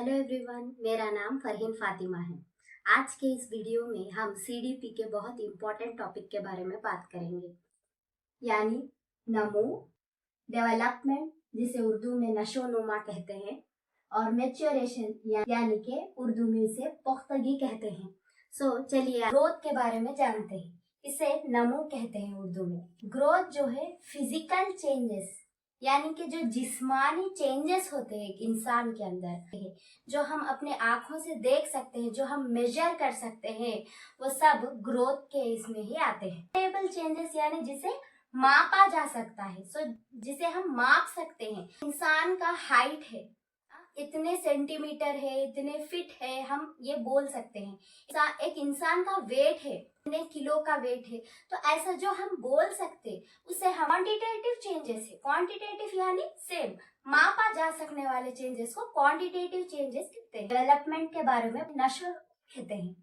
Hello everyone, मेरा नाम फरहीन फातिमा है। आज के इस वीडियो में हम सीडीपी के बहुत इम्पोर्टेंट टॉपिक के बारे में बात करेंगे, यानी नमो, डेवलपमेंट जिसे उर्दू में नशोनुमा कहते हैं, और मैच्योरेशन यानी कि उर्दू में इसे पुख्तगी कहते हैं। चलिए ग्रोथ के बारे में जानते हैं। इसे नमो कहते हैं उर्दू में। ग्रोथ जो है फिजिकल चेंजेस, यानी कि जो जिस्मानी चेंजेस होते हैं एक इंसान के अंदर, जो हम अपने आंखों से देख सकते हैं, जो हम मेजर कर सकते हैं, वो सब ग्रोथ के इसमें ही आते हैं। टेबल चेंजेस यानी जिसे मापा जा सकता है, जिसे हम माप सकते हैं। इंसान का हाइट है, इतने सेंटीमीटर है, इतने फिट है, हम ये बोल सकते हैं। एक इंसान का वेट है, इतने किलो का वेट है, तो ऐसा जो हम बोल सकते, उसे हम क्वांटिटेटिव चेंजेस है। क्वांटिटेटिव यानी सेम, मापा जा सकने वाले चेंजेस को क्वांटिटेटिव चेंजेस कहते हैं। डेवलपमेंट के बारे में नशर कहते हैं।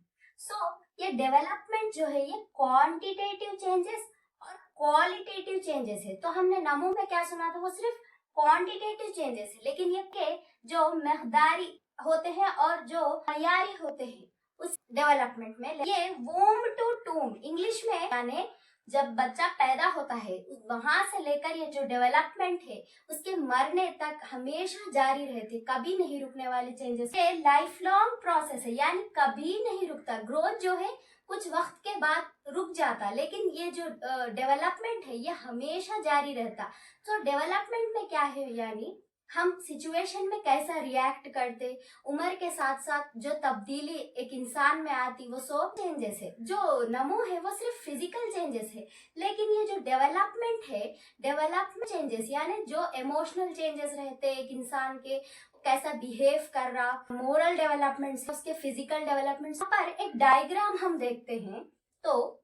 ये डेवलपमेंट जो है ये क्वांटिटेटिव चेंजेस और क्वालिटेटिव चेंजेस है। तो हमने नमो में क्या सुना था, वो सिर्फ क्वांटिटेटिव चेंजेस है, लेकिन ये के जो मकदारी होते हैं और जो मयारी होते हैं उस डेवलपमेंट में, ये वूम टू टूम इंग्लिश में, यानी जब बच्चा पैदा होता है वहां से लेकर ये जो डेवलपमेंट है उसके मरने तक हमेशा जारी रहती, कभी नहीं रुकने वाली चेंजेस। ये लाइफ लॉन्ग प्रोसेस है, यानी कभी नहीं रुकता। ग्रोथ जो है कुछ वक्त के बाद रुक जाता, लेकिन ये जो डेवलपमेंट है ये हमेशा जारी रहता। तो डेवलपमेंट में क्या है, यानी हम सिचुएशन में कैसा रिएक्ट करते, उम्र के साथ साथ जो तब्दीली एक इंसान में आती, वो सब चेंजेस है। जो नमो है वो सिर्फ फिजिकल चेंजेस है, लेकिन ये जो डेवलपमेंट है, डेवलपमेंट चेंजेस यानी जो इमोशनल चेंजेस रहते हैं एक इंसान के, कैसा बिहेव कर रहा, मोरल डेवलपमेंट से उसके फिजिकल डेवलपमेंट पर एक डायग्राम हम देखते हैं। तो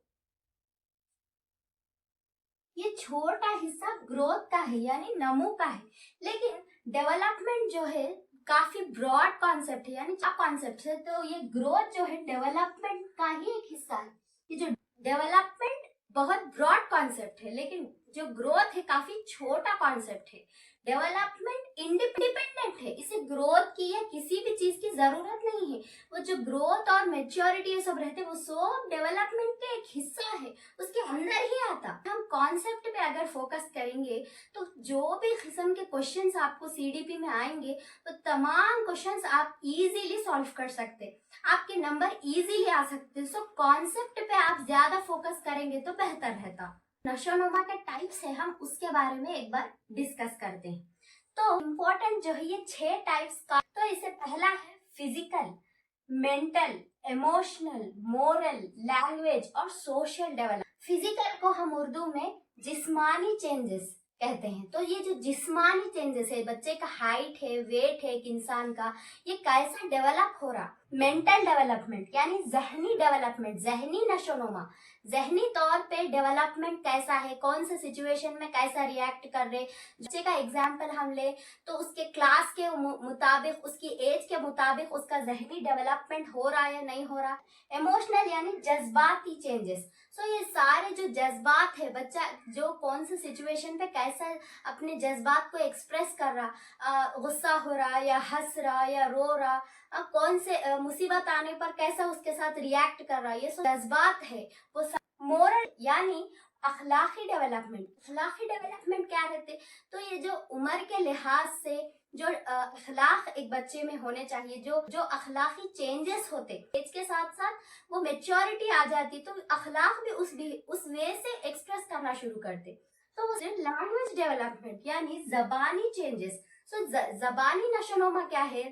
ये छोटा हिस्सा ग्रोथ का है, यानी नमो का है, लेकिन डेवलपमेंट जो है काफी ब्रॉड कॉन्सेप्ट है, यानी क्या कॉन्सेप्ट है। तो ये ग्रोथ जो है डेवलपमेंट का ही एक हिस्सा है। ये जो डेवलपमेंट बहुत ब्रॉड कॉन्सेप्ट है, लेकिन जो ग्रोथ है काफी छोटा कॉन्सेप्ट है। डेवलपमेंट इंडिपेंडेंट है, इसे ग्रोथ की या किसी भी चीज की जरूरत नहीं है। वो जो ग्रोथ और मेच्योरिटी ये सब रहते, वो सब डेवलपमेंट का एक हिस्सा है, उसके अंदर ही आता। हम कॉन्सेप्ट पे अगर फोकस करेंगे तो जो भी किस्म के क्वेश्चंस आपको सीडीपी में आएंगे, तो तमाम क्वेश्चंस आप इजीली सॉल्व कर सकते, आपके नंबर इजीली आ सकते। कॉन्सेप्ट पे आप ज्यादा फोकस करेंगे तो बेहतर रहता। नशोनुमा के टाइप्स है, हम उसके बारे में एक बार डिस्कस करते हैं। तो इम्पोर्टेंट जो है ये 6 टाइप्स का। तो इसे पहला है physical, mental, emotional, moral, language और सोशल डेवलपमेंट। फिजिकल को हम उर्दू में जिस्मानी चेंजेस कहते हैं। तो ये जो जिस्मानी चेंजेस है, बच्चे का हाइट है, वेट है एक इंसान का, ये कैसा डेवलप हो रहा। मेंटल डेवलपमेंट यानी जहनी डेवलपमेंट, जहनी नशोनुमा, जहनी तौर पे डेवलपमेंट कैसा है, कौन से सिचुएशन में कैसा रिएक्ट कर रहे। बच्चे का एग्जाम्पल हम ले तो उसके क्लास के मुताबिक, उसकी एज के मुताबिक उसका जहनी डेवलपमेंट हो रहा है या नहीं हो रहा। इमोशनल यानी जज्बाती चेंजेस। ये सारे जो जज्बात है, बच्चा जो कौन से सिचुएशन पे कैसा अपने जज्बात को एक्सप्रेस कर रहा, गुस्सा हो रहा या हंस रहा या रो रहा, कौन से मुसीबत आने पर कैसा उसके साथ रिएक्ट कर रहा, ये सब जज्बात है। वो मोरल यानी अखलाकी डेवलपमेंट। अखलाकी डेवलपमेंट क्या रहते, तो ये जो उम्र के लिहाज से जो अखलाक एक बच्चे में होने चाहिए, जो अखलाकी चेंजेस होते, एज के साथ साथ वो मेच्योरिटी आ जाती, तो अखलाक भी उस वे से एक्सप्रेस करना शुरू करते। तो लैंग्वेज डेवलपमेंट यानी जबानी चेंजेस। जबानी नशोनुमा क्या है,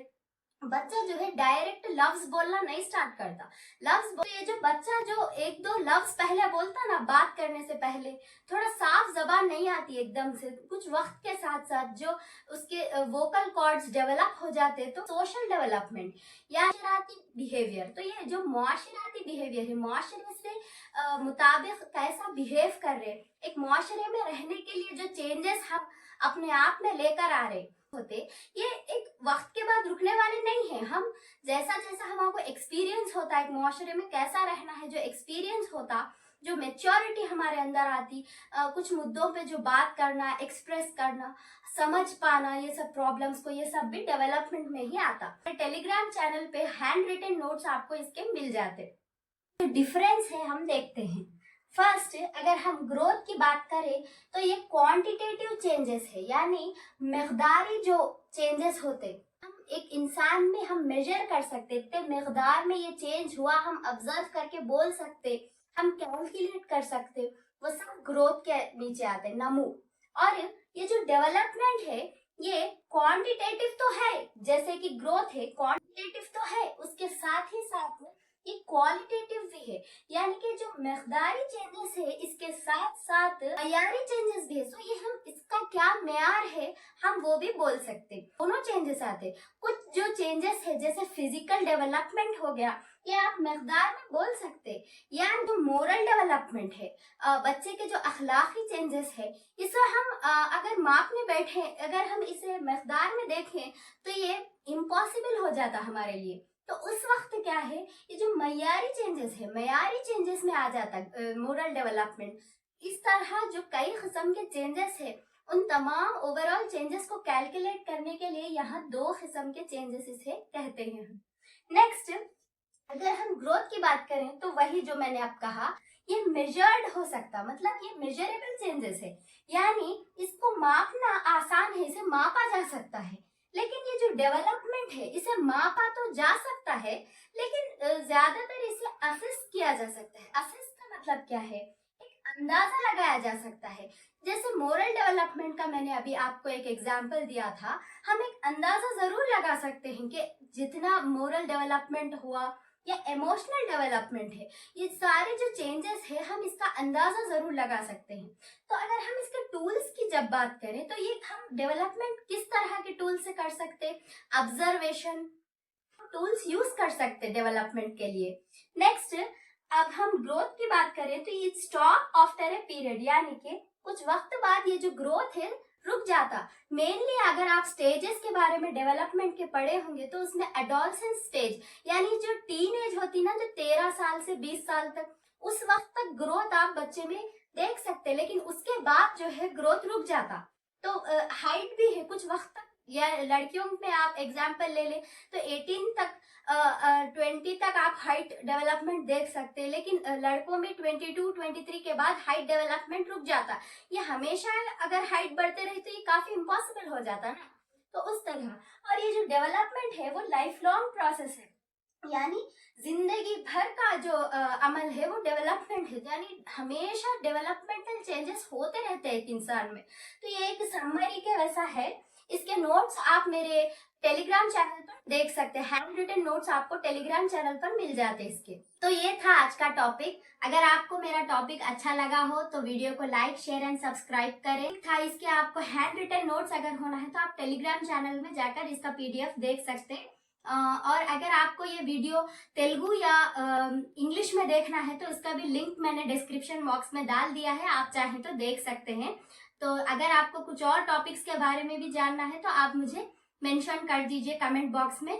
बच्चा जो है डायरेक्ट लफ्ज बोलना नहीं स्टार्ट करता। ये जो बच्चा जो एक दो लफ्ज पहले बोलता ना, बात करने से पहले थोड़ा साफ जबान नहीं आती एकदम से, कुछ वक्त के साथ साथ जो उसके वोकल कॉर्ड्स डेवलप हो जाते। तो सोशल डेवलपमेंट या मुआशराती बिहेवियर, तो ये जो मुआशराती बिहेवियर है, मुआशरे से मुताबिक कैसा बिहेव कर रहे, एक मुआशरे में रहने के लिए जो चेंजेस हम अपने आप में लेकर आ रहे होते, ये एक वक्त के बाद रुकने वाले नहीं है। हम जैसा जैसा हमको एक्सपीरियंस होता है एक मुआशरे में कैसा रहना है, जो एक्सपीरियंस होता, जो मेच्योरिटी हमारे अंदर आती, कुछ मुद्दों पे जो बात करना, एक्सप्रेस करना, समझ पाना, ये सब प्रॉब्लम्स को, ये सब भी डेवलपमेंट में ही आता। टेलीग्राम चैनल पे हैंड रिटन नोट्स आपको इसके मिल जाते। जो डिफरेंस है हम देखते हैं। फर्स्ट, अगर हम ग्रोथ की बात करें तो ये क्वांटिटेटिव चेंजेस है, यानी मकदारी जो चेंजेस होते, हम एक इंसान में हम मेजर कर सकते, इतने मकदार में ये चेंज हुआ, हम ऑब्जर्व करके बोल सकते, हम कैलकुलेट कर सकते, वो सब ग्रोथ के नीचे आते, नमू। और ये जो डेवलपमेंट है ये क्वांटिटेटिव तो है, जैसे कि ग्रोथ है, क्वांटिटेटिव तो है, उसके साथ ही साथ में ये क्वालिटेटिव भी है, यानी कि जो मकदारी चेंजेस है इसके साथ साथ मयारी चेंजेस भी है। सो ये हम इसका क्या मेयार है हम वो भी बोल सकते, दोनों चेंजेस आते। कुछ जो चेंजेस है जैसे फिजिकल डेवलपमेंट हो गया, ये आप मकदार में बोल सकते, या जो मोरल डेवलपमेंट है, बच्चे के जो अखलाकी चेंजेस है, इसे हम अगर मापने बैठे, अगर हम इसे मकदार में देखें तो ये इम्पॉसिबल हो जाता हमारे लिए। तो उस वक्त क्या है, ये जो मयारी चेंजेस है, मयारी चेंजेस में आ जाता मोरल डेवलपमेंट। इस तरह जो कई किस्म के चेंजेस है, उन तमाम ओवरऑल चेंजेस को कैलकुलेट करने के लिए यहाँ 2 किस्म के चेंजेस इसे कहते हैं। नेक्स्ट, अगर हम ग्रोथ की बात करें तो वही जो मैंने अब कहा, ये मेजर्ड हो सकता, मतलब ये मेजरेबल चेंजेस है, यानी इसको मापना आसान है, इसे मापा जा सकता है। लेकिन ये जो डेवलपमेंट है इसे मापा तो जा सकता है, लेकिन ज्यादातर इसे असेस किया जा सकता है। असेस का मतलब क्या है, एक अंदाजा लगाया जा सकता है। जैसे मोरल डेवलपमेंट का मैंने अभी आपको एक एग्जांपल दिया था, हम एक अंदाजा जरूर लगा सकते हैं कि जितना मोरल डेवलपमेंट हुआ या इमोशनल डेवलपमेंट है, ये सारे जो चेंजेस है हम इसका अंदाजा जरूर लगा सकते हैं। तो अगर हम इसके टूल्स की जब बात करें तो ये हम डेवलपमेंट किस तरह के टूल से कर सकते, ऑब्जर्वेशन टूल्स यूज कर सकते डेवलपमेंट के लिए। नेक्स्ट, अब हम ग्रोथ की बात करें तो ये स्टॉप आफ्टर ए पीरियड, यानी कि कुछ वक्त बाद ये जो ग्रोथ है रुक जाता। मेनली अगर आप स्टेजेस के बारे में डेवलपमेंट के पढ़े होंगे तो उसमें एडोलसेंस स्टेज, यानी जो टीन एज होती ना, जो 13 साल से 20 साल तक, उस वक्त तक ग्रोथ आप बच्चे में देख सकते, लेकिन उसके बाद जो है ग्रोथ रुक जाता। तो हाइट भी है कुछ वक्त तक, या लड़कियों में आप एग्जाम्पल ले ले तो 18 तक 20 तक आप हाइट डेवलपमेंट देख सकते हैं, लेकिन लड़कों में 22 23 के बाद हाइट डेवलपमेंट रुक जाता। ये हमेशा अगर हाइट बढ़ते रहे तो ये काफी इम्पॉसिबल हो जाता ना, तो उस तरह। और ये जो डेवलपमेंट है वो लाइफ लॉन्ग प्रोसेस है, यानी जिंदगी भर का जो अमल है वो डेवलपमेंट है, यानी हमेशा डेवलपमेंटल चेंजेस होते रहते हैं एक इंसान में। तो ये एक समरी के वैसा है। इसके नोट्स आप मेरे टेलीग्राम चैनल पर देख सकते हैं, हैंड रिटन नोट्स आपको टेलीग्राम चैनल पर मिल जाते हैं इसके। तो ये था आज का टॉपिक। अगर आपको मेरा टॉपिक अच्छा लगा हो तो वीडियो को लाइक शेयर एंड सब्सक्राइब करें। था इसके आपको हैंड रिटन नोट्स अगर होना है तो आप टेलीग्राम चैनल में जाकर इसका PDF देख सकते हैं। और अगर आपको ये वीडियो तेलुगु या इंग्लिश में देखना है तो इसका भी लिंक मैंने डिस्क्रिप्शन बॉक्स में डाल दिया है, आप चाहें तो देख सकते हैं। तो अगर आपको कुछ और टॉपिक्स के बारे में भी जानना है तो आप मुझे मेंशन कर दीजिए कमेंट बॉक्स में।